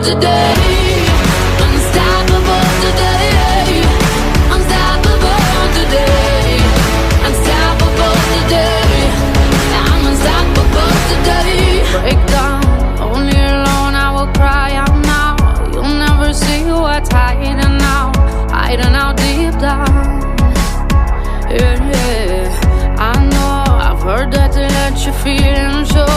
today. Unstoppable today. Unstoppable today. Unstoppable today. I'm unstoppable today. Break down, only alone I will cry out now. You'll never see what's hiding out, hiding out deep down. Yeah, I know I've heard that they let you feel unsure.